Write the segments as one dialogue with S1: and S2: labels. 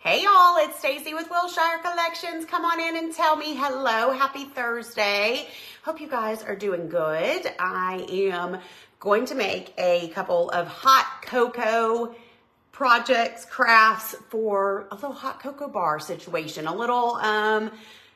S1: Hey y'all, it's Stacy with Wilshire Collections. Come on in and tell me hello. Happy Thursday. Hope you guys are doing good. I am going to make a couple of hot cocoa projects, crafts for a little hot cocoa bar situation. A little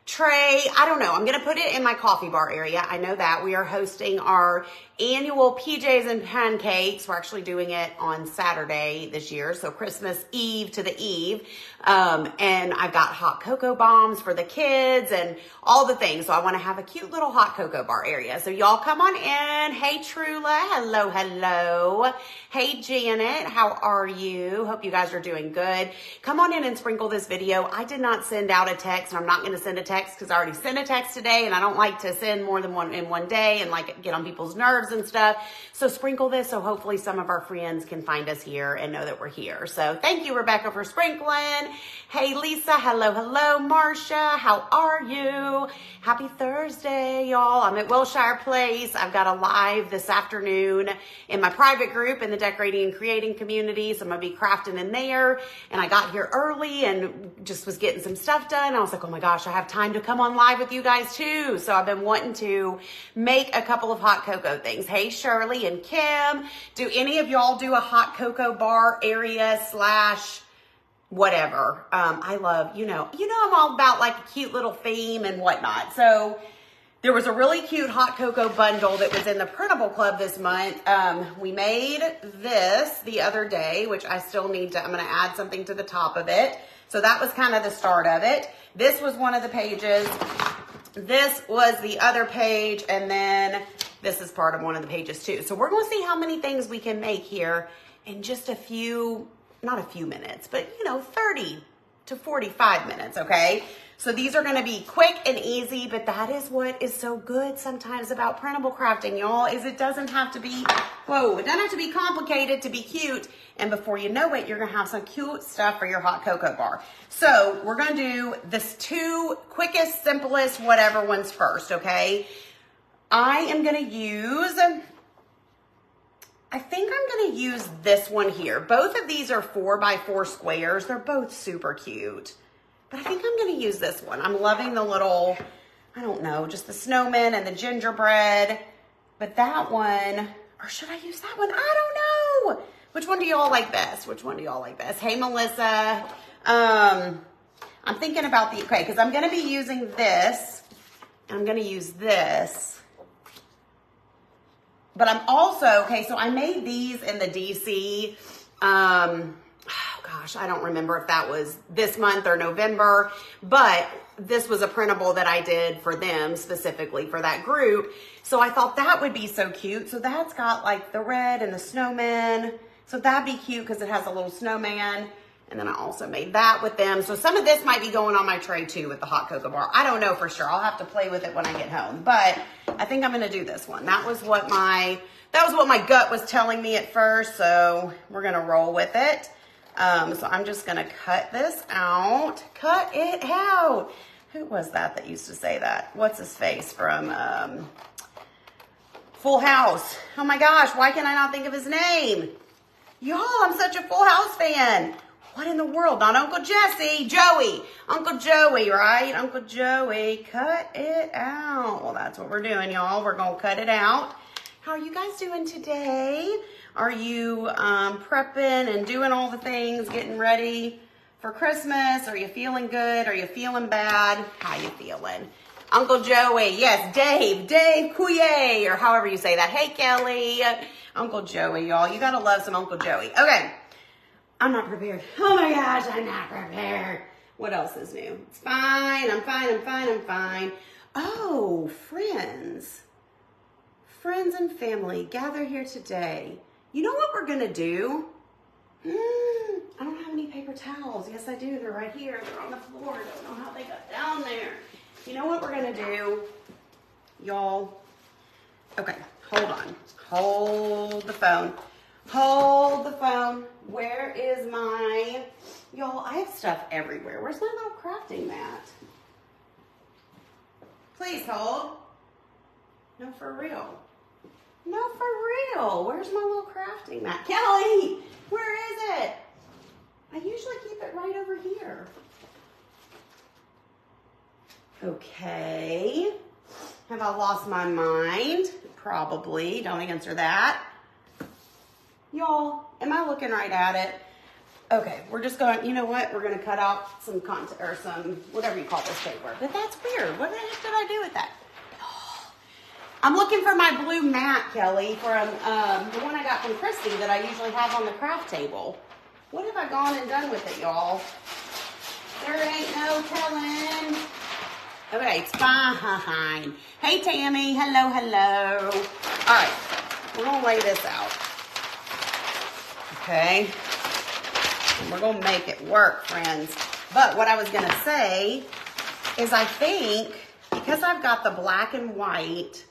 S1: tray. I don't know. I'm going to put it in my coffee bar area. I know that. We are hosting our annual PJs and pancakes. We're actually doing it on Saturday this year, so Christmas Eve to the Eve. And I've got hot cocoa bombs for the kids and all the things. So I want to have a cute little hot cocoa bar area. So y'all come on in. Hey Trula. Hello, hello. Hey Janet. How are you? Hope you guys are doing good. Come on in and sprinkle this video. I did not send out a text, and I'm not going to send a text because I already sent a text today, and I don't like to send more than one in one day and like get on people's nerves and stuff. So sprinkle this so hopefully some of our friends can find us here and know that we're here. So thank you, Rebecca, for sprinkling. Hey, Lisa. Hello, hello. Marcia, how are you? Happy Thursday, y'all. I'm at Wilshire Place. I've got a live this afternoon in my private group in the Decorating and Creating community. So I'm going to be crafting in there. And I got here early and just was getting some stuff done. I was like, oh my gosh, I have time to come on live with you guys too. So I've been wanting to make a couple of hot cocoa things. Hey, Shirley and Kim. Do any of y'all do a hot cocoa bar area slash whatever? I love, you know, I'm all about like a cute little theme and whatnot. So there was a really cute hot cocoa bundle that was in the Printable Club this month. We made this the other day, which I still need to, I'm going to add something to the top of it. So that was kind of the start of it. This was one of the pages. This was the other page. And then this is part of one of the pages too. So we're going to see how many things we can make here in just a few, not a few minutes, but 30 to 45 minutes. Okay. So these are going to be quick and easy, but that is what is so good sometimes about printable crafting, y'all, is it doesn't have to be, it doesn't have to be complicated to be cute. And before you know it, you're going to have some cute stuff for your hot cocoa bar. So we're going to do this two quickest, simplest, whatever ones first. Okay. I am going to use, I think I'm going to use this one here. Both of these are 4x4 squares. They're both super cute. But I think I'm going to use this one. I'm loving the little, I don't know, just the snowman and the gingerbread. But that one, or should I use that one? I don't know. Which one do y'all like best? Which one do y'all like best? Hey, Melissa. I'm thinking about the, okay, because I'm going to be using this. And I'm going to use this. But I'm also, okay, so I made these in the DC. Gosh, I don't remember if that was this month or November, but this was a printable that I did for them specifically for that group. So I thought that would be so cute. So that's got like the red and the snowman. So that'd be cute because it has a little snowman. And then I also made that with them. So some of this might be going on my tray too with the hot cocoa bar. I don't know for sure. I'll have to play with it when I get home, but I think I'm going to do this one. That was what my gut was telling me at first. So we're going to roll with it. So I'm just going to cut this out. Cut it out. Who was that used to say that? What's his face from Full House? Oh my gosh, why can I not think of his name? Y'all, I'm such a Full House fan. What in the world? Not Uncle Jesse. Joey. Uncle Joey, right? Uncle Joey. Cut it out. Well, that's what we're doing, y'all. We're going to cut it out. How are you guys doing today? Are you prepping and doing all the things, getting ready for Christmas? Are you feeling good? Are you feeling bad? How you feeling? Uncle Joey, yes, Dave Couillet, or however you say that. Hey, Kelly. Uncle Joey, y'all. You got to love some Uncle Joey. Okay. I'm not prepared. Oh my gosh, I'm not prepared. What else is new? It's fine. I'm fine. Oh, friends and family, gather here today. You know what we're going to do? I don't have any paper towels. Yes, I do. They're right here. They're on the floor. I don't know how they got down there. You know what we're going to do, y'all? Okay, hold on. Hold the phone. Where is my, y'all, I have stuff everywhere. Where's my little crafting mat? Please hold. No, for real. Where's my little crafting mat? Kelly, where is it? I usually keep it right over here. Okay. Have I lost my mind? Probably. Don't answer that. Y'all, am I looking right at it? Okay, we're just going, you know what? We're going to cut out some content or some, whatever you call this paper. But that's weird. What the heck did I do with that? I'm looking for my blue mat, Kelly, from the one I got from Christy that I usually have on the craft table. What have I gone and done with it, y'all? There ain't no telling. Okay, it's fine. Hey, Tammy. Hello, hello. All right, we're going to lay this out. Okay. And we're going to make it work, friends. But what I was going to say is I think because I've got the black and white.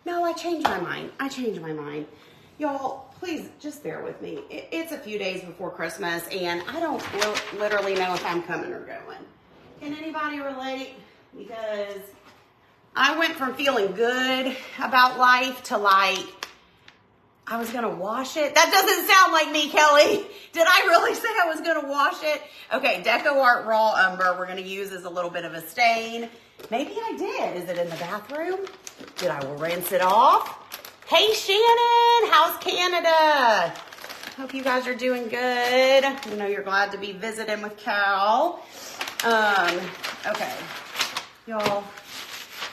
S1: No, I changed my mind. Y'all, please just bear with me. It's a few days before Christmas, and I don't literally know if I'm coming or going. Can anybody relate? Because I went from feeling good about life to like, I was going to wash it. That doesn't sound like me, Kelly. Did I really say I was going to wash it? Okay, Deco Art Raw Umber we're going to use as a little bit of a stain. Maybe I did. Is it in the bathroom? Did I rinse it off? Hey, Shannon, how's Canada? Hope you guys are doing good. I know you're glad to be visiting with Cal. Okay, y'all.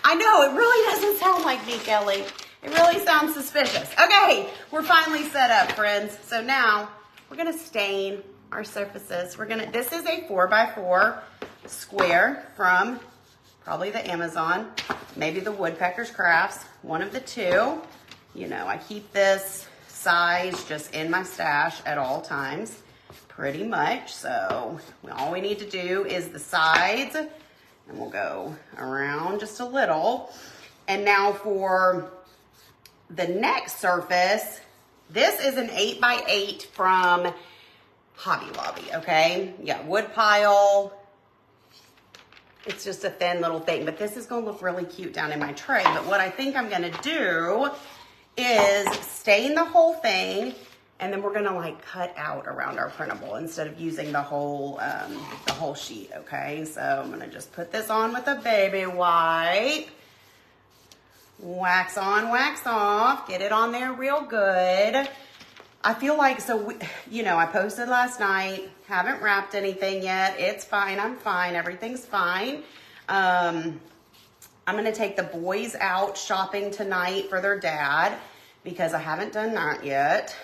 S1: I know, it really doesn't sound like me, Kelly. It really sounds suspicious. Okay, we're finally set up, friends. So now we're gonna stain our surfaces. This is a 4x4 square from probably the Amazon, maybe the Woodpeckers Crafts, one of the two. You know, I keep this size just in my stash at all times, pretty much. So all we need to do is the sides, and we'll go around just a little. And now for the next surface, this is an 8x8 from Hobby Lobby, okay? Yeah, wood pile. It's just a thin little thing, but this is gonna look really cute down in my tray. But what I think I'm gonna do is stain the whole thing, and then we're gonna like cut out around our printable instead of using the whole sheet, okay? So I'm gonna just put this on with a baby wipe. Wax on, wax off, get it on there real good. I feel like, I posted last night, haven't wrapped anything yet. It's fine, I'm fine, everything's fine. I'm gonna take the boys out shopping tonight for their dad because I haven't done that yet.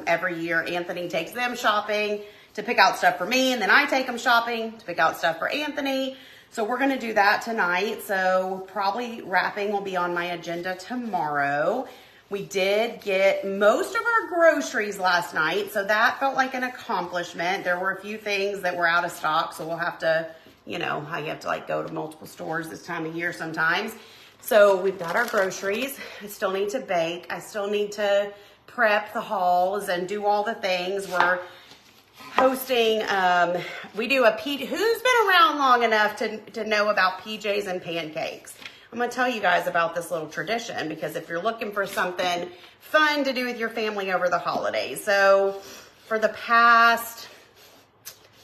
S1: Every year, Anthony takes them shopping to pick out stuff for me, and then I take them shopping to pick out stuff for Anthony. So we're gonna do that tonight. So probably wrapping will be on my agenda tomorrow. We did get most of our groceries last night, so that felt like an accomplishment. There were a few things that were out of stock, so we'll have to, you know, how you have to like go to multiple stores this time of year sometimes. So we've got our groceries. I still need to bake. I still need to prep the hauls and do all the things. We're hosting, we do who's been around long enough to know about PJs and pancakes? I'm gonna tell you guys about this little tradition because if you're looking for something fun to do with your family over the holidays. So for the past,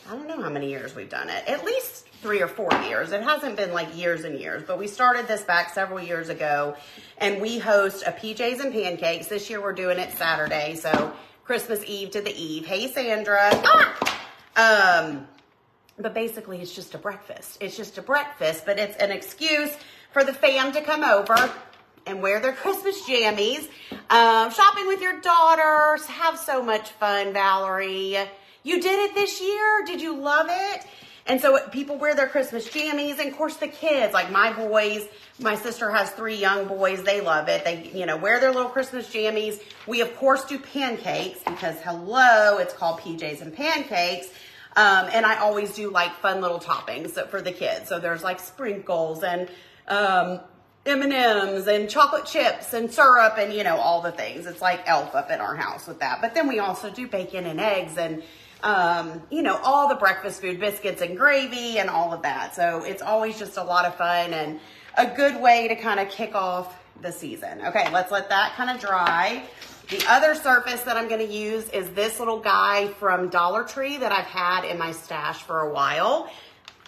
S1: I don't know how many years we've done it, at least 3 or 4 years. It hasn't been like years and years, but we started this back several years ago and we host a PJs and pancakes. This year we're doing it Saturday, so Christmas Eve to the Eve. Hey, Sandra. But basically it's just a breakfast. It's just a breakfast, but it's an excuse for the fam to come over and wear their Christmas jammies, shopping with your daughters, have so much fun, Valerie. You did it this year? Did you love it? And so people wear their Christmas jammies, and of course the kids, like my boys, my sister has 3 young boys, they love it. They, wear their little Christmas jammies. We of course do pancakes because hello, it's called PJs and pancakes. And I always do like fun little toppings for the kids. So there's like sprinkles and M&Ms and chocolate chips and syrup and, all the things. It's like Elf up in our house with that. But then we also do bacon and eggs and, all the breakfast food, biscuits and gravy and all of that. So it's always just a lot of fun and a good way to kind of kick off the season. Okay, let's let that kind of dry. The other surface that I'm going to use is this little guy from Dollar Tree that I've had in my stash for a while.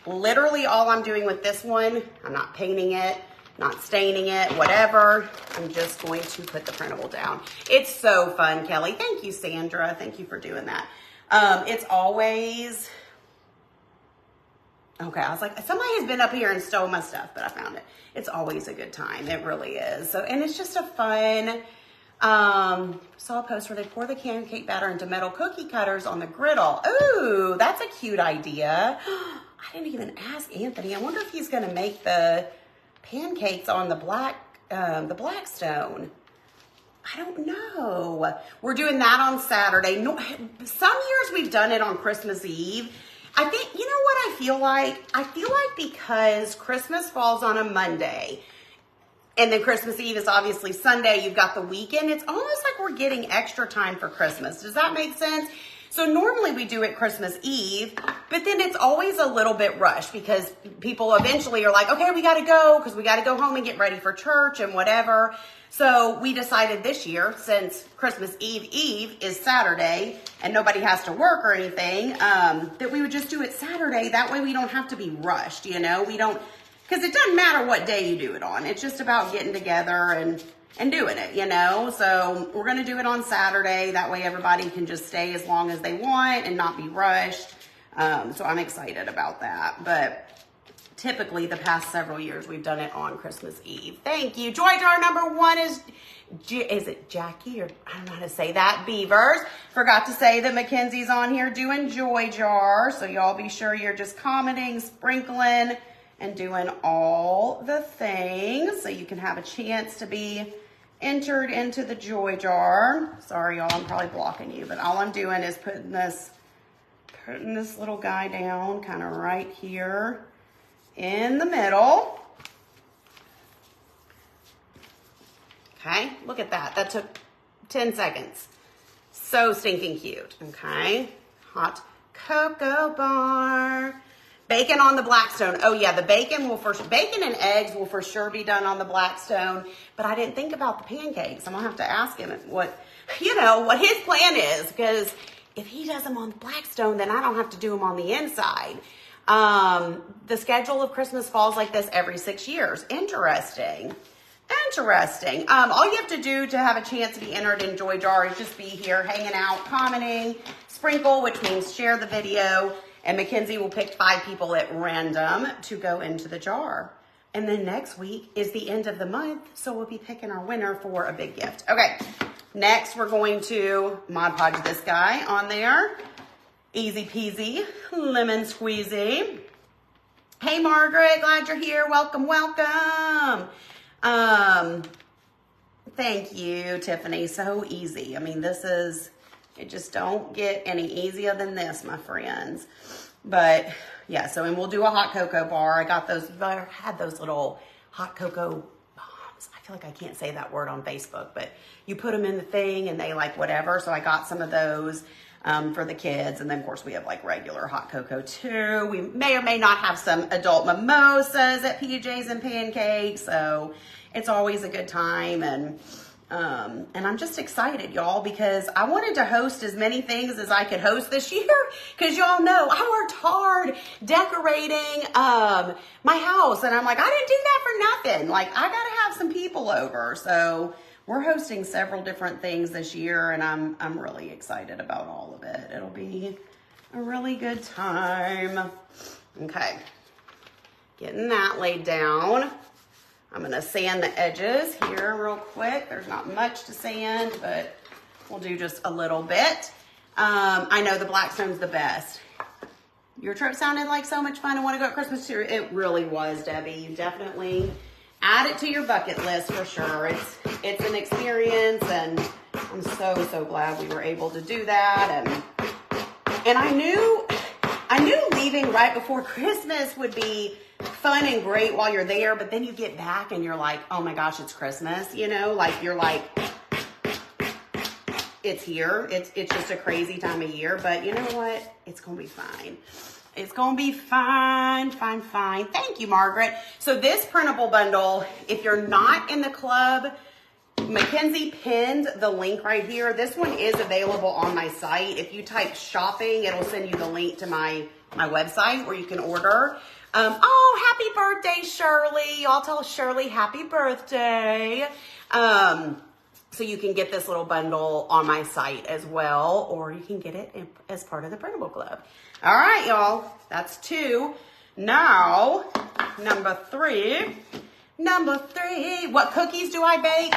S1: Literally all I'm doing with this one, I'm not painting it, not staining it, whatever. I'm just going to put the printable down. It's so fun, Kelly. Thank you, Sandra. Thank you for doing that. It's always, okay, I was like, somebody has been up here and stole my stuff, but I found it. It's always a good time. It really is. So, and it's just a fun, saw a post where they pour the pancake batter into metal cookie cutters on the griddle. Ooh, that's a cute idea. I didn't even ask Anthony. I wonder if he's going to make the pancakes on the Blackstone. I don't know. We're doing that on Saturday. No, some years we've done it on Christmas Eve. I think, you know what I feel like? I feel like because Christmas falls on a Monday and then Christmas Eve is obviously Sunday, you've got the weekend. It's almost like we're getting extra time for Christmas. Does that make sense? So normally we do it Christmas Eve, but then it's always a little bit rushed because people eventually are like, okay, we got to go because we got to go home and get ready for church and whatever. So we decided this year, since Christmas Eve is Saturday and nobody has to work or anything, that we would just do it Saturday. That way we don't have to be rushed, you know, we don't, because it doesn't matter what day you do it on. It's just about getting together and doing it, you know. So we're going to do it on Saturday. That way everybody can just stay as long as they want and not be rushed. So I'm excited about that. But typically the past several years we've done it on Christmas Eve. Thank you. Joy jar number 1 is it Jackie, or I don't know how to say that? Beavers. Forgot to say that Mackenzie's on here doing Joy jar. So y'all be sure you're just commenting, sprinkling, and doing all the things so you can have a chance to be entered into the Joy jar. Sorry, y'all, I'm probably blocking you, but all I'm doing is putting this little guy down kind of right here in the middle. Okay, look at that. That took 10 seconds. So stinking cute. Okay, hot cocoa bar. Bacon on the Blackstone. Oh yeah, the bacon and eggs will for sure be done on the Blackstone, but I didn't think about the pancakes. I'm gonna have to ask him what his plan is, because if he does them on the Blackstone, then I don't have to do them on the inside. The schedule of Christmas falls like this every 6 years. Interesting. All you have to do to have a chance to be entered in Joy Jar is just be here hanging out, commenting, sprinkle, which means share the video. And Mackenzie will pick 5 people at random to go into the jar. And then next week is the end of the month, so we'll be picking our winner for a big gift. Okay, next we're going to Mod Podge this guy on there. Easy peasy, lemon squeezy. Hey Margaret, glad you're here. Welcome, welcome. Thank you, Tiffany. So easy. I mean, it just don't get any easier than this, my friends. But yeah, and we'll do a hot cocoa bar. I had those little hot cocoa bombs. I feel like I can't say that word on Facebook, but you put them in the thing and they like whatever. So I got some of those for the kids. And then of course we have like regular hot cocoa too. We may or may not have some adult mimosas at PJ's and Pancakes. So it's always a good time. And I'm just excited, y'all, because I wanted to host as many things as I could host this year, because y'all know I worked hard decorating my house, and I'm like, I didn't do that for nothing. Like, I gotta have some people over. So we're hosting several different things this year, and I'm really excited about all of it. It'll be a really good time. Okay, getting that laid down. I'm going to sand the edges here real quick. There's not much to sand, but we'll do just a little bit. I know the Blackstone's the best. Your trip sounded like so much fun. I want to go at Christmas too. It really was, Debbie. You definitely add it to your bucket list for sure. It's an experience, and I'm so glad we were able to do that. And I knew leaving right before Christmas would be fun and great while you're there, but then you get back and you're like, oh my gosh, it's Christmas, you know, like you're like, it's here. It's just a crazy time of year, but you know what? It's going to be fine. It's going to be fine. Thank you, Margaret. So this printable bundle, if you're not in the club, Mackenzie pinned the link right here. This one is available on my site. If you type shopping, it'll send you the link to my website where you can order. Oh, happy birthday, Shirley. I'll tell Shirley happy birthday. So you can get this little bundle on my site as well, or you can get it as part of the Printable Club. All right, y'all, that's 2. Now, number 3, what cookies do I bake?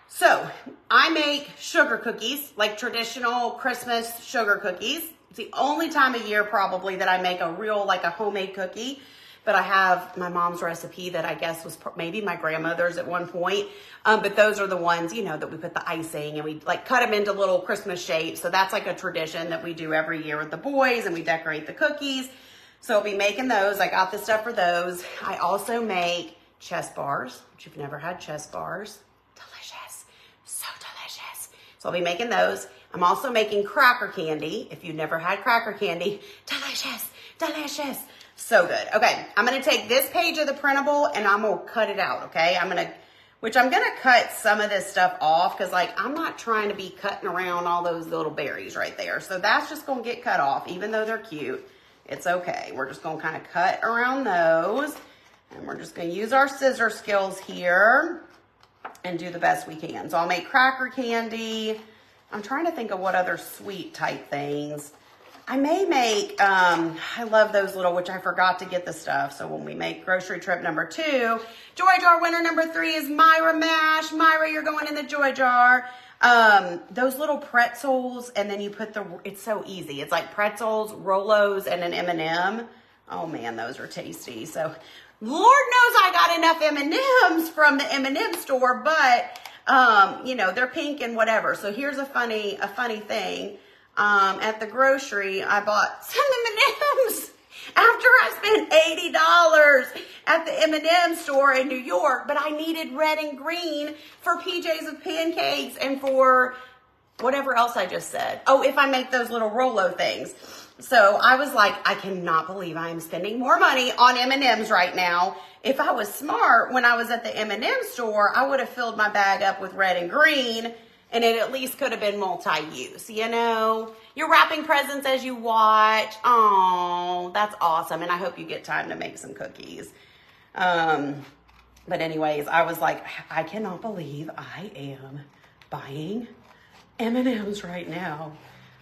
S1: So I make sugar cookies, like traditional Christmas sugar cookies. It's the only time of year probably that I make a real, like a homemade cookie. But I have my mom's recipe that I guess was maybe my grandmother's at one point. But those are the ones, you know, that we put the icing and we like cut them into little Christmas shapes. So that's like a tradition that we do every year with the boys, and we decorate the cookies. So I'll be making those. I got the stuff for those. I also make chess bars, which you've never had chess bars. Delicious, so delicious. So I'll be making those. I'm also making cracker candy. If you've never had cracker candy, delicious, delicious. So good. Okay, I'm going to take this page of the printable and I'm going to cut it out, okay? I'm going to cut some of this stuff off because, like, I'm not trying to be cutting around all those little berries right there. So that's just going to get cut off, even though they're cute. It's okay. We're just going to kind of cut around those, and we're just going to use our scissor skills here and do the best we can. So I'll make cracker candy. I'm trying to think of what other sweet type things. I may make, I love those little, which I forgot to get the stuff. So when we make grocery trip number 2, Joy Jar winner number 3 is Myra Mash. Myra, you're going in the Joy Jar. Those little pretzels, and then you put it's so easy. It's like pretzels, Rolos, and an M&M. Oh man, those are tasty. So Lord knows I got enough M&Ms from the M&M store, but, you know, they're pink and whatever. So here's a funny thing. At the grocery, I bought some M&Ms after I spent $80 at the M&M store in New York, but I needed red and green for PJs with pancakes and for whatever else I just said. Oh, if I make those little Rolo things. So I was like, I cannot believe I am spending more money on M&Ms right now. If I was smart, when I was at the M&M store, I would have filled my bag up with red and green, and it at least could have been multi-use, you know? You're wrapping presents as you watch. Oh, that's awesome. And I hope you get time to make some cookies. But anyways, I was like, I cannot believe I am buying M&Ms right now.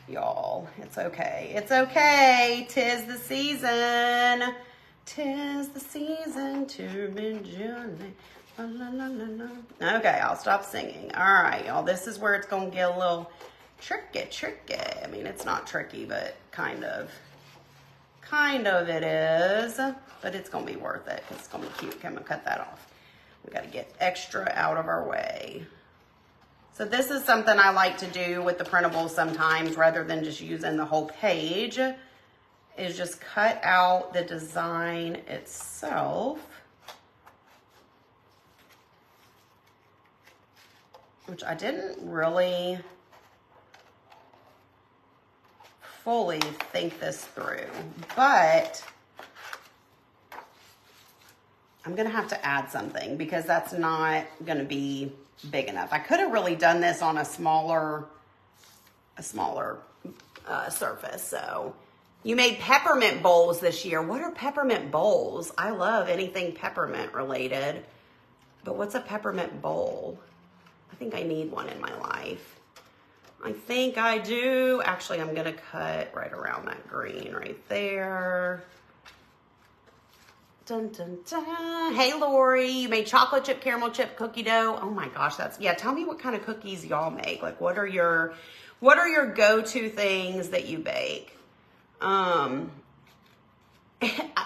S1: Y'all, it's okay. It's okay. 'Tis the season. 'Tis the season to be jolly. La, la, la, la, la. Okay, I'll stop singing. All right, y'all. This is where it's going to get a little tricky. I mean, it's not tricky, but kind of it is. But it's going to be worth it. It's going to be cute. Okay, I'm going to cut that off. We got to get extra out of our way. So this is something I like to do with the printables sometimes, rather than just using the whole page, is just cut out the design itself. Which I didn't really fully think this through, but I'm gonna have to add something because that's not gonna be big enough. I could have really done this on a smaller surface. So you made peppermint bowls this year. What are peppermint bowls? I love anything peppermint related, but what's a peppermint bowl? I think I need one in my life. I think I do. Actually, I'm gonna cut right around that green right there. Dun, dun, dun. Hey, Lori, you made chocolate chip, caramel chip, cookie dough. Oh my gosh, yeah, tell me what kind of cookies y'all make. Like, what are your go-to things that you bake?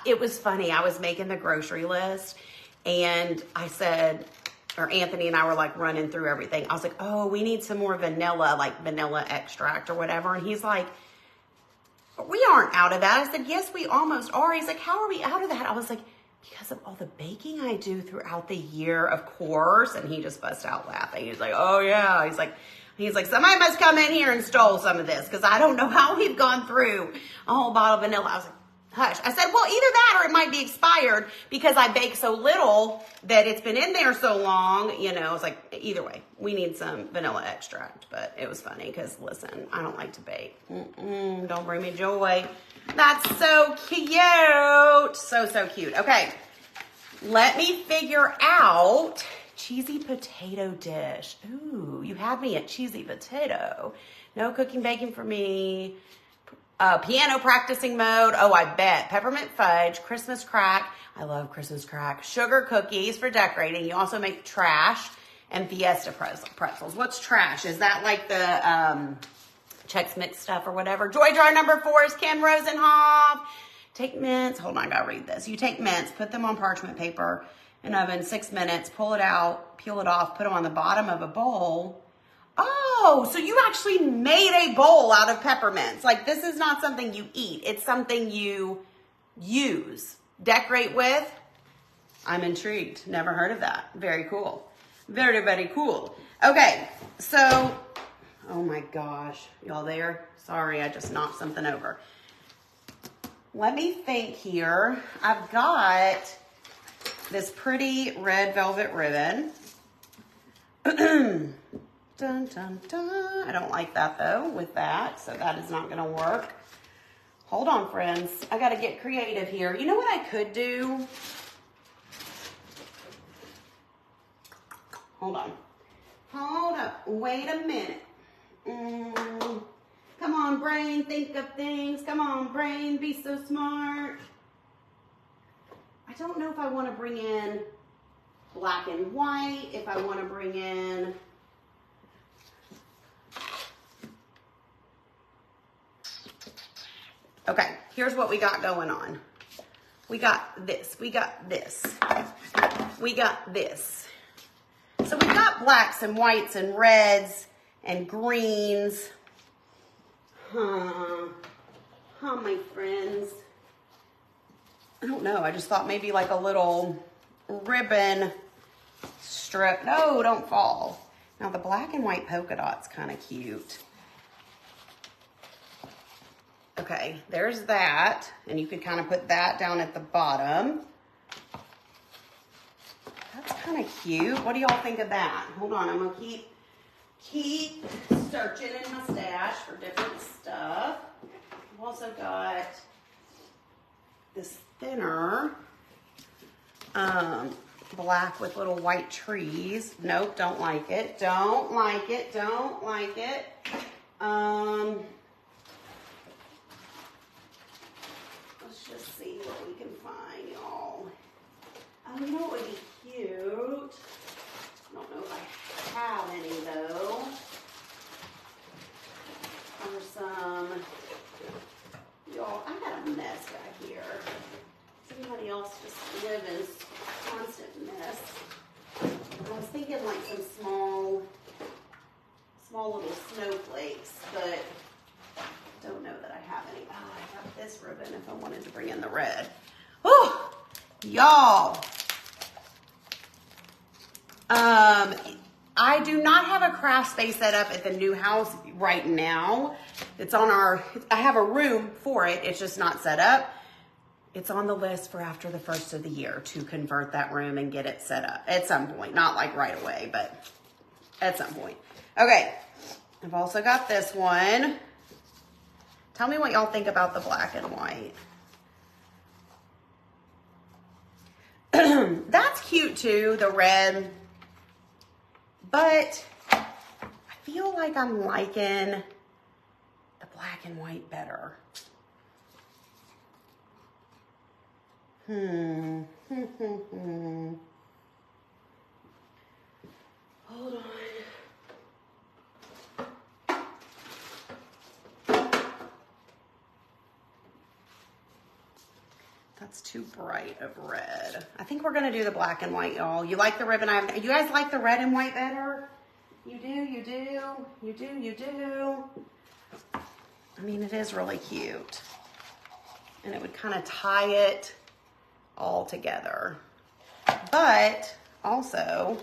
S1: It was funny. I was making the grocery list and I said, or Anthony and I were like running through everything. I was like, oh, we need some more vanilla, like vanilla extract or whatever. And he's like, we aren't out of that. I said, yes, we almost are. He's like, how are we out of that? I was like, because of all the baking I do throughout the year, of course. And he just busted out laughing. He's like, oh yeah. He's like, somebody must come in here and stole some of this because I don't know how we've gone through a whole bottle of vanilla. I was like, Hush. I said, well, either that or it might be expired because I bake so little that it's been in there so long. You know, it's like, either way, we need some vanilla extract. But it was funny because, listen, I don't like to bake. Don't bring me joy. That's so cute. So cute. Okay, let me figure out cheesy potato dish. Ooh, you had me at cheesy potato. No cooking, baking for me. Piano practicing mode. Oh, I bet. Peppermint fudge, Christmas crack. I love Christmas crack. Sugar cookies for decorating. You also make trash and Fiesta pretzels. What's trash? Is that like the Chex Mix stuff or whatever? Joy jar number 4 is Ken Rosenhoff. Take mints. Hold on, I gotta read this. You take mints, put them on parchment paper in oven 6 minutes, pull it out, peel it off, put them on the bottom of a bowl. Oh, so you actually made a bowl out of peppermints. Like, this is not something you eat. It's something you use, decorate with. I'm intrigued. Never heard of that. Very cool. Very, very cool. Okay, so, oh my gosh. Y'all there? Sorry, I just knocked something over. Let me think here. I've got this pretty red velvet ribbon. Dun, dun, dun. I don't like that though with that, so that is not gonna work. Hold on, friends. I gotta get creative here. You know what I could do? Hold on. Hold up. Wait a minute. Come on, brain, think of things. Come on, brain, be so smart. I don't know if I want to bring in black and white, if I want to bring in okay, here's what we got going on. We got this, we got this, we got this. So we got blacks and whites and reds and greens. Huh, my friends. I don't know, I just thought maybe like a little ribbon strip. No, don't fall. Now the black and white polka dot's kind of cute. Okay, there's that, and you could kind of put that down at the bottom. That's kind of cute. What do y'all think of that? Hold on, I'm gonna keep searching in my stash for different stuff. I've also got this thinner, black with little white trees. Nope, don't like it. Don't like it. Don't like it. Let's just see what we can find, y'all. Oh, you know what would be cute? I don't know if I have any though. Or some, y'all, I got a mess back here. Does anybody else just live in constant mess? I was thinking like some small little snowflakes, but don't know that I have any. Oh, I got this ribbon if I wanted to bring in the red. Oh, y'all. I do not have a craft space set up at the new house right now. It's on I have a room for it. It's just not set up. It's on the list for after the first of the year to convert that room and get it set up at some point. Not like right away, but at some point. Okay, I've also got this one. Tell me what y'all think about the black and white. That's cute too, the red. But I feel like I'm liking the black and white better. Hold on. That's too bright of red. I think we're gonna do the black and white, y'all. You like the ribbon? You guys like the red and white better? You do, you do, you do, you do. I mean, it is really cute. And it would kind of tie it all together. But also,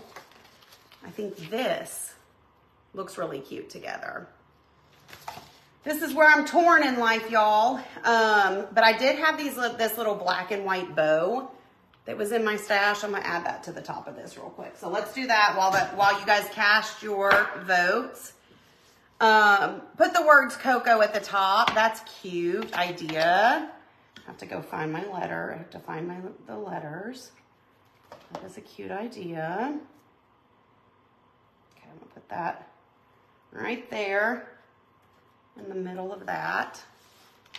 S1: I think this looks really cute together. This is where I'm torn in life, y'all. But I did have this little black and white bow that was in my stash. I'm gonna add that to the top of this real quick. So let's do that while you guys cast your votes. Put the words Coco at the top. That's cute idea. I have to go find my letter. I have to find the letters. That is a cute idea. Okay, I'm gonna put that right there in the middle of that.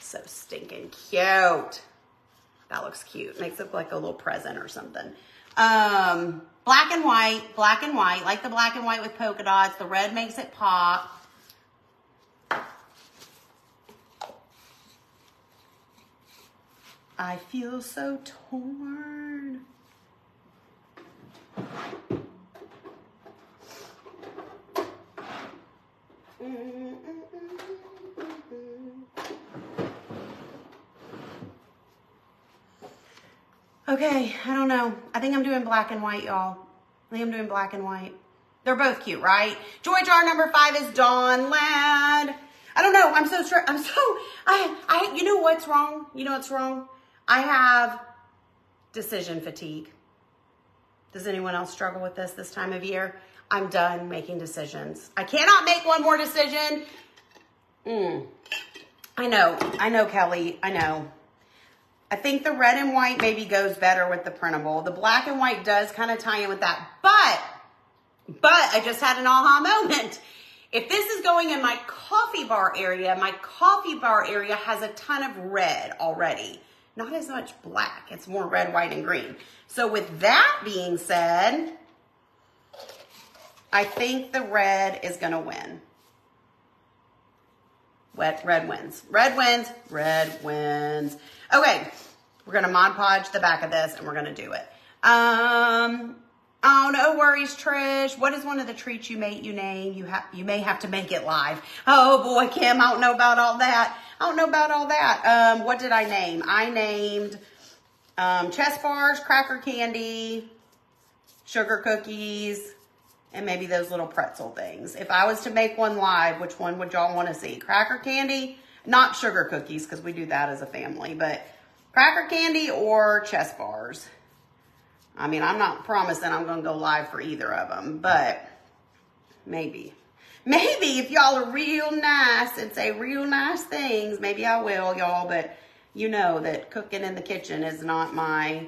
S1: So stinking cute. That looks cute. Makes it look like a little present or something. Black and white, like the black and white with polka dots. The red makes it pop. I feel so torn. Okay, I don't know. I think I'm doing black and white, y'all. I think I'm doing black and white. They're both cute, right? Joy jar number 5 is Dawn Lad. I don't know. You know what's wrong? You know what's wrong? I have decision fatigue. Does anyone else struggle with this time of year? I'm done making decisions. I cannot make one more decision. I know, Kelly, I know. I think the red and white maybe goes better with the printable. The black and white does kind of tie in with that, but I just had an aha moment. If this is going in my coffee bar area has a ton of red already. Not as much black. It's more red, white, and green. So with that being said, I think the red is going to win. Red wins. Red wins. Red wins. Okay. We're going to Mod Podge the back of this, and we're going to do it. Oh, no worries, Trish. What is one of the treats you name? You may have to make it live. Oh, boy, Kim, I don't know about all that. What did I name? I named chess bars, cracker candy, sugar cookies, and maybe those little pretzel things. If I was to make one live, which one would y'all want to see? Cracker candy? Not sugar cookies, because we do that as a family, but cracker candy or chess bars. I mean, I'm not promising I'm going to go live for either of them, but maybe. Maybe if y'all are real nice and say real nice things, maybe I will, y'all, but you know that cooking in the kitchen is not my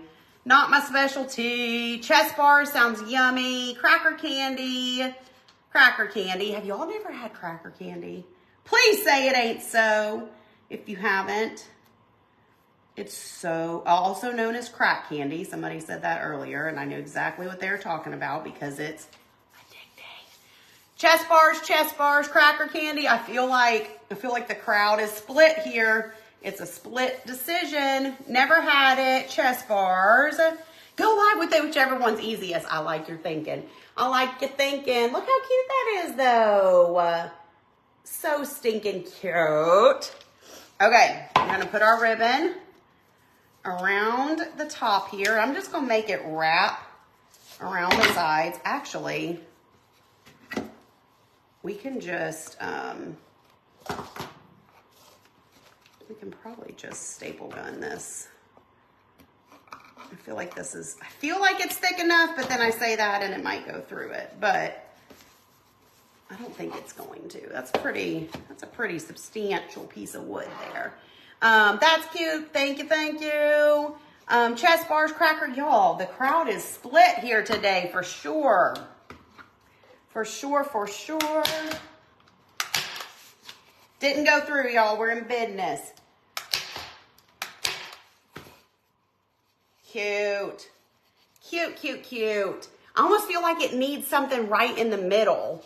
S1: specialty. Chess bars sounds yummy. Cracker candy. Have y'all never had cracker candy? Please say it ain't so if you haven't. It's so, also known as crack candy. Somebody said that earlier, and I knew exactly what they were talking about because it's addicting. Chess bars, cracker candy. I feel like the crowd is split here. It's a split decision. Never had it. Chess bars. Go live with it, whichever one's easiest. I like your thinking. Look how cute that is, though. So stinking cute. Okay, I'm going to put our ribbon around the top here. I'm just going to make it wrap around the sides. Actually, we can just, we can probably just staple gun this. I feel like it's thick enough, but then I say that and it might go through it, but I don't think it's going to. That's a pretty substantial piece of wood there. That's cute. Thank you. Chess bars, cracker. Y'all, the crowd is split here today for sure. For sure. Didn't go through, y'all. We're in business. Cute. I almost feel like it needs something right in the middle.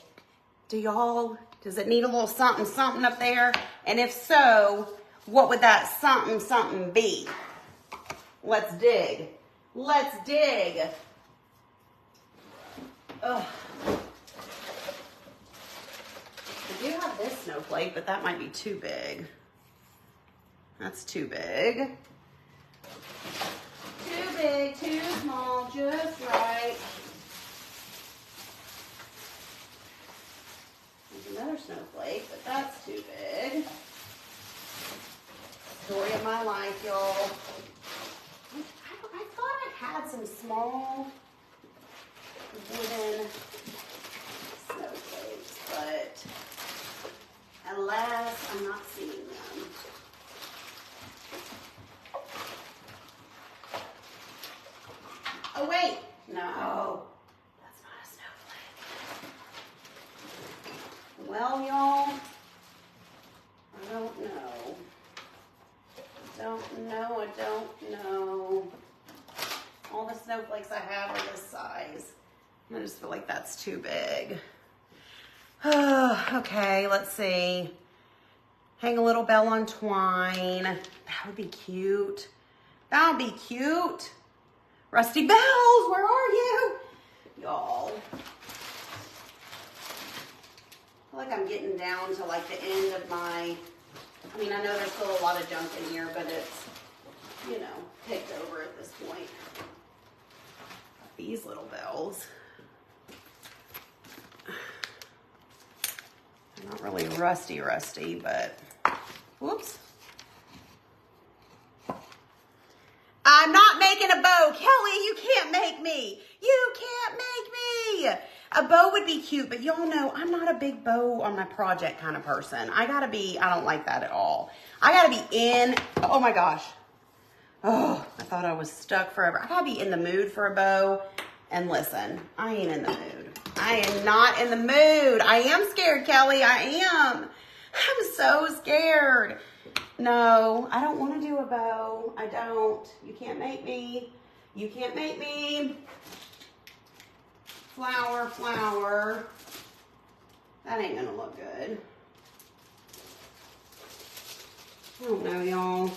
S1: Does it need a little something up there? And if so, what would that something be? Let's dig. Ugh. I do have this snowflake, but that might be too big. That's too big. Too small, just right. There's another snowflake. snowflake, but that's too big. Story of my life, y'all. I thought I had some small wooden snowflakes, but alas, I'm not seeing them. Oh wait, no, that's not a snowflake. Well, y'all, I don't know. I don't know. All the snowflakes I have are this size. I just feel like that's too big. Okay, let's see. Hang a little bell on twine. That would be cute. That would be cute. Rusty Bells, where are you? Y'all. I feel like I'm getting down to like the end of my, I mean, I know there's still a lot of junk in here, but it's, you know, picked over at this point. These little bells. They're not really rusty, but, whoops. I'm not making a bow. Kelly, you can't make me. You can't make me. A bow would be cute, but y'all know I'm not a big bow on my project kind of person. I don't like that at all. I gotta be in, oh my gosh. Oh, I thought I was stuck forever. I gotta be in the mood for a bow. And listen, I ain't in the mood. I am not in the mood. I am scared, Kelly. I am. I'm so scared. No, I don't want to do a bow. I don't. You can't make me. You can't make me. Flower, flower. That ain't gonna look good. I don't know, y'all.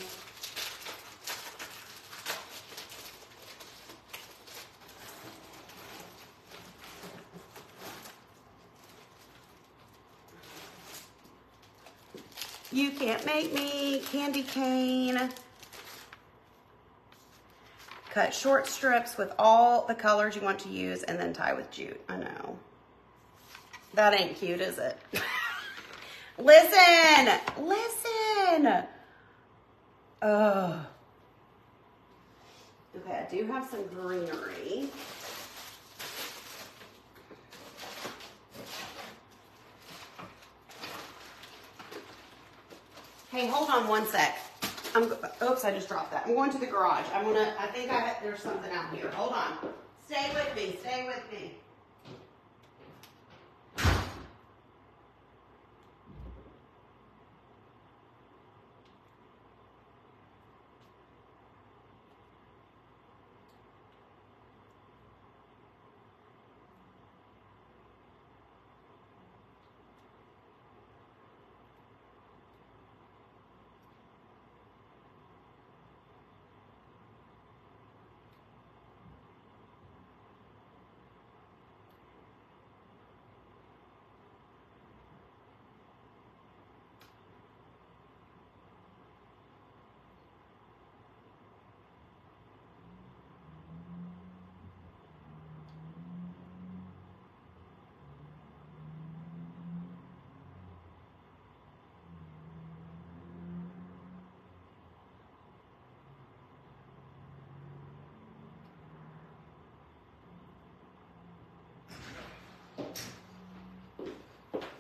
S1: You can't make me. Candy cane. Cut short strips with all the colors you want to use and then tie with jute. I know. That ain't cute, is it? Listen. Listen. Ugh. Okay, I do have some greenery. Hey, hold on one sec. Oops, I just dropped that. I'm going to the garage. I think there's something out here. Hold on. Stay with me, stay with me.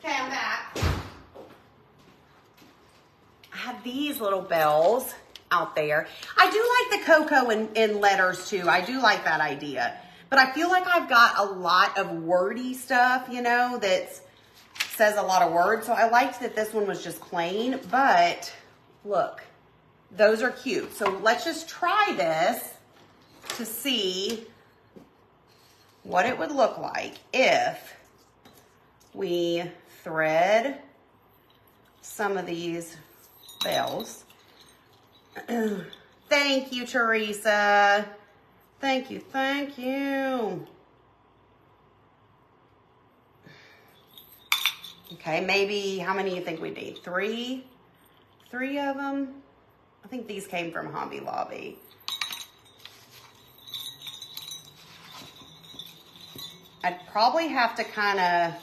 S1: Okay, I'm back. I have these little bells out there. I do like the cocoa in letters too. I do like that idea. But I feel like I've got a lot of wordy stuff, you know, that says a lot of words. So I liked that this one was just plain, but look, those are cute. So let's just try this to see what it would look like if we thread some of these bells. Thank you, Teresa. Thank you, thank you. Okay, maybe, how many do you think we need? Three of them? I think these came from Hobby Lobby. I'd probably have to kind of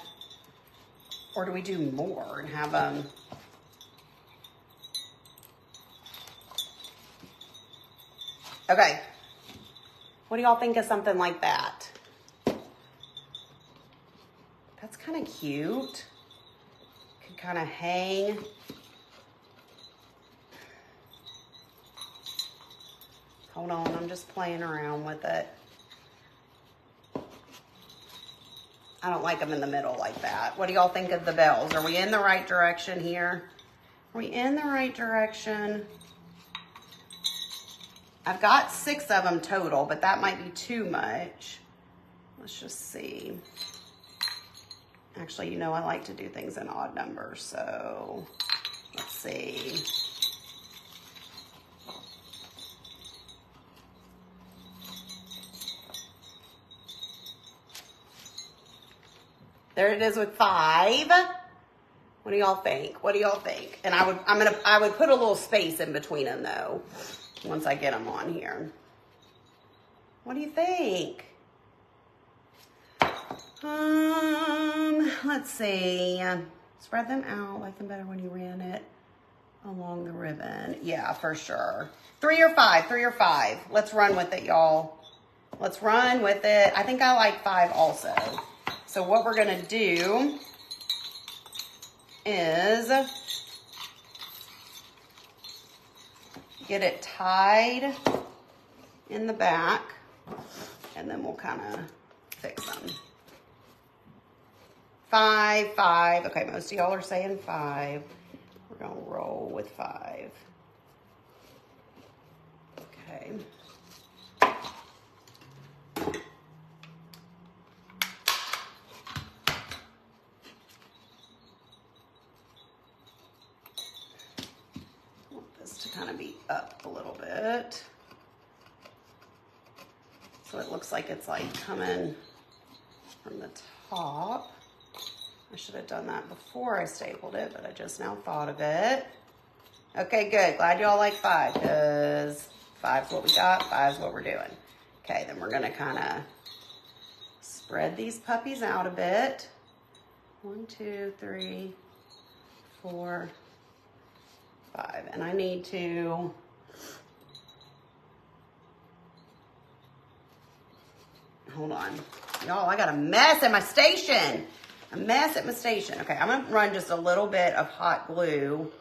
S1: Or do we do more and have them? Okay. What do y'all think of something like that? That's kind of cute. Could kind of hang. Hold on, I'm just playing around with it. I don't like them in the middle like that. What do y'all think of the bells? Are we in the right direction here? Are we in the right direction? I've got 6 of them total, but that might be too much. Let's just see. Actually, you know I like to do things in odd numbers, so let's see. There it is with 5. What do y'all think? What do y'all think? And I would put a little space in between them though, once I get them on here. What do you think? Let's see. Spread them out, like them better when you ran it along the ribbon. Yeah, for sure. 3 or 5, 3 or 5. Let's run with it, y'all. Let's run with it. I think I like 5 also. So what we're gonna do is get it tied in the back, and then we'll kind of fix them. 5, 5. Okay, most of y'all are saying 5. We're gonna roll with 5. Okay. I want this to kind of be up a little bit. So it looks like it's like coming from the top. I should have done that before I stapled it, but I just now thought of it. Okay, good. Glad y'all like 5, because 5's what we got, 5's what we're doing. Okay, then we're gonna kind of spread these puppies out a bit. 1, 2, 3, 4, 5. And I need to hold on. Y'all, I got a mess at my station. A mess at my station. Okay, I'm gonna run just a little bit of hot glue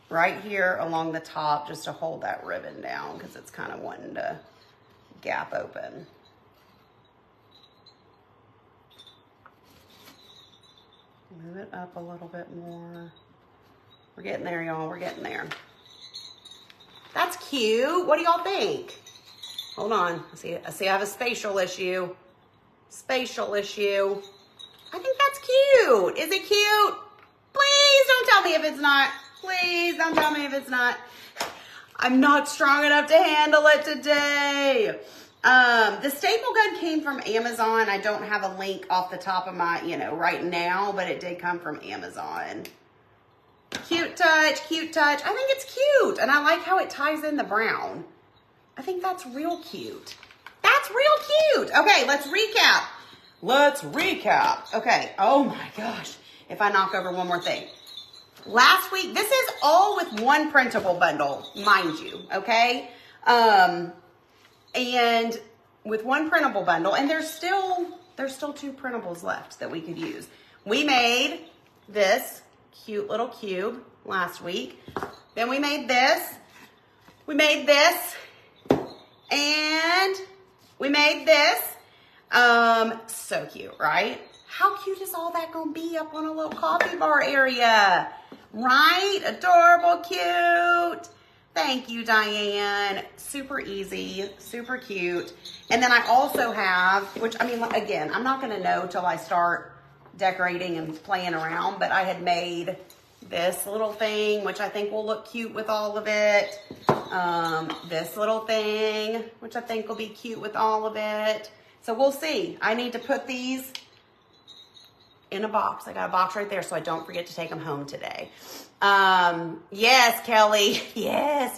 S1: right here along the top just to hold that ribbon down because it's kind of wanting to gap open. Move it up a little bit more. We're getting there, y'all. We're getting there. That's cute. What do y'all think? Hold on. I see I have a spatial issue. Spatial issue. I think that's cute. Is it cute? Please don't tell me if it's not. Please don't tell me if it's not. I'm not strong enough to handle it today. The staple gun came from Amazon. I don't have a link off the top of my, right now, but it did come from Amazon. Cute touch, cute touch. I think it's cute. And I like how it ties in the brown. I think that's real cute. That's real cute. Okay, let's recap. Let's recap. Okay, oh my gosh. If I knock over one more thing. Last week, this is all with one printable bundle, mind you, okay? And with one printable bundle, and there's still 2 printables left that we could use. We made this cute little cube last week. Then we made this. We made this. And we made this. So cute, right? How cute is all that gonna be up on a little coffee bar area? Right? Adorable, cute. Thank you, Diane. Super easy, super cute. And then I also have, which, again, I'm not gonna know till I start decorating and playing around, but I had made this little thing, which I think will look cute with all of it. This little thing, which I think will be cute with all of it. So we'll see. I need to put these in a box. I got a box right there so I don't forget to take them home today. Yes, Kelly. Yes.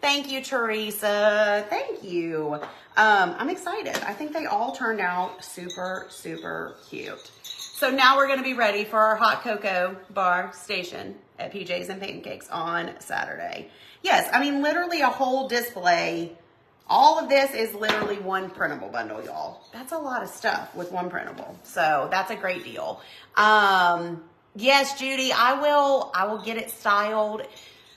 S1: Thank you, Teresa. Thank you. I'm excited. I think they all turned out super, super cute. So now we're going to be ready for our hot cocoa bar station at PJ's and Pancakes on Saturday. Yes, I mean, literally a whole display. All of this is literally one printable bundle, y'all. That's a lot of stuff with one printable. So that's a great deal. Yes, Judy, I will get it styled.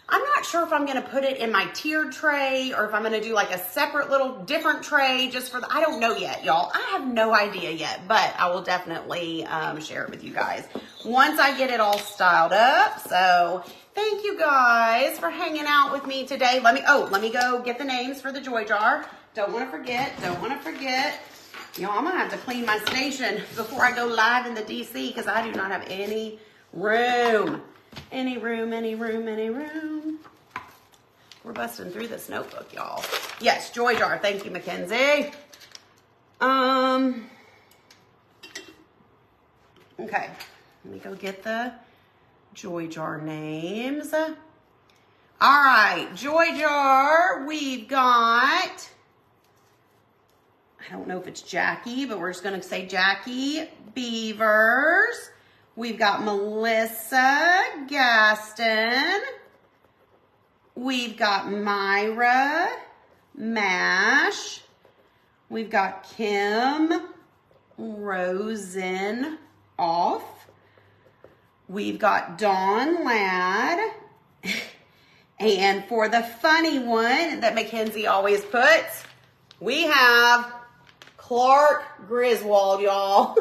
S1: I'm not sure if I'm going to put it in my tiered tray or if I'm going to do like a separate little different tray just for I don't know yet, y'all. I have no idea yet, but I will definitely share it with you guys once I get it all styled up. So thank you guys for hanging out with me today. Let me go get the names for the Joy Jar. Don't want to forget. Y'all, I'm going to have to clean my station before I go live in the DC because I do not have any room. Any room. We're busting through this notebook, y'all. Yes, Joy Jar. Thank you, Mackenzie. Okay. Let me go get the Joy Jar names. All right. Joy Jar. We've got... I don't know if it's Jackie, but we're just going to say Jackie Beavers. We've got Melissa Gaston. We've got Myra Mash. We've got Kim Rosenoff. We've got Dawn Ladd. And for the funny one that Mackenzie always puts, we have Clark Griswold, y'all.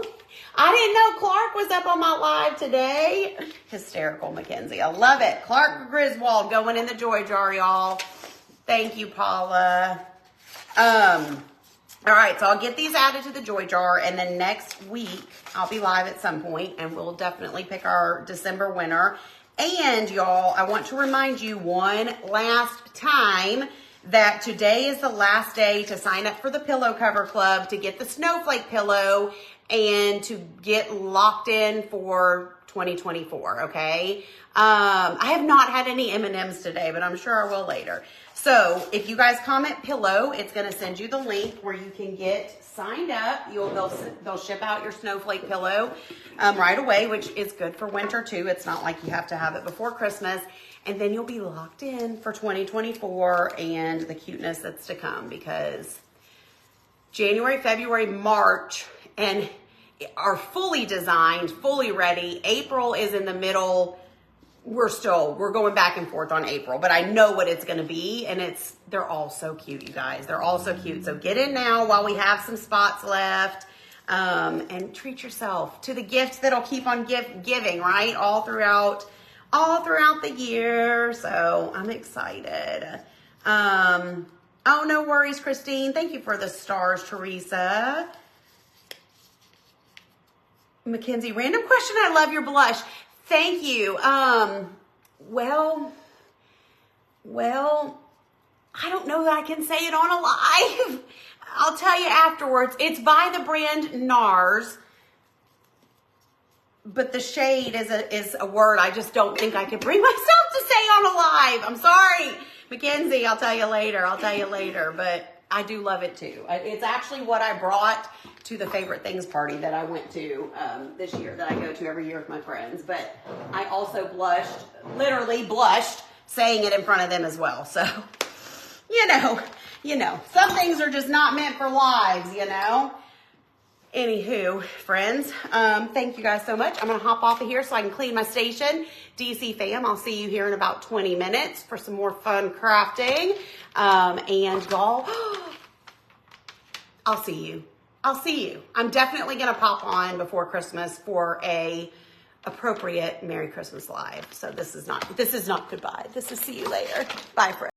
S1: I didn't know Clark was up on my live today. Hysterical, Mackenzie. I love it. Clark Griswold going in the Joy Jar, y'all. Thank you, Paula. All right, so I'll get these added to the Joy Jar, and then next week I'll be live at some point, and we'll definitely pick our December winner. And, y'all, I want to remind you one last time that today is the last day to sign up for the Pillow Cover Club to get the snowflake pillow and to get locked in for 2024, okay? I have not had any M&Ms today, but I'm sure I will later. So if you guys comment pillow, it's going to send you the link where you can get signed up. They'll ship out your snowflake pillow right away, which is good for winter too. It's not like you have to have it before Christmas. And then you'll be locked in for 2024 and the cuteness that's to come, because January, February, March, and are fully designed, fully ready. April is in the middle. We're going back and forth on April, but I know what it's going to be, and they're all so cute, you guys. They're all so cute. So get in now while we have some spots left, and treat yourself to the gift that'll keep on giving, right? All throughout the year. So I'm excited. Oh, no worries, Christine. Thank you for the stars, Teresa. Mackenzie, random question. I love your blush. Thank you. Well, I don't know that I can say it on a live. I'll tell you afterwards. It's by the brand NARS, but the shade is a word I just don't think I could bring myself to say on a live. I'm sorry, Mackenzie. I'll tell you later. But I do love it too. It's actually what I brought to the favorite things party that I went to this year, that I go to every year with my friends. But I also literally blushed saying it in front of them as well. So, you know, some things are just not meant for lives, you know. Anywho, friends, thank you guys so much. I'm going to hop off of here so I can clean my station. DC fam, I'll see you here in about 20 minutes for some more fun crafting. And y'all, I'll see you. I'm definitely going to pop on before Christmas for a appropriate Merry Christmas live. So this is not goodbye. This is see you later. Bye, friends.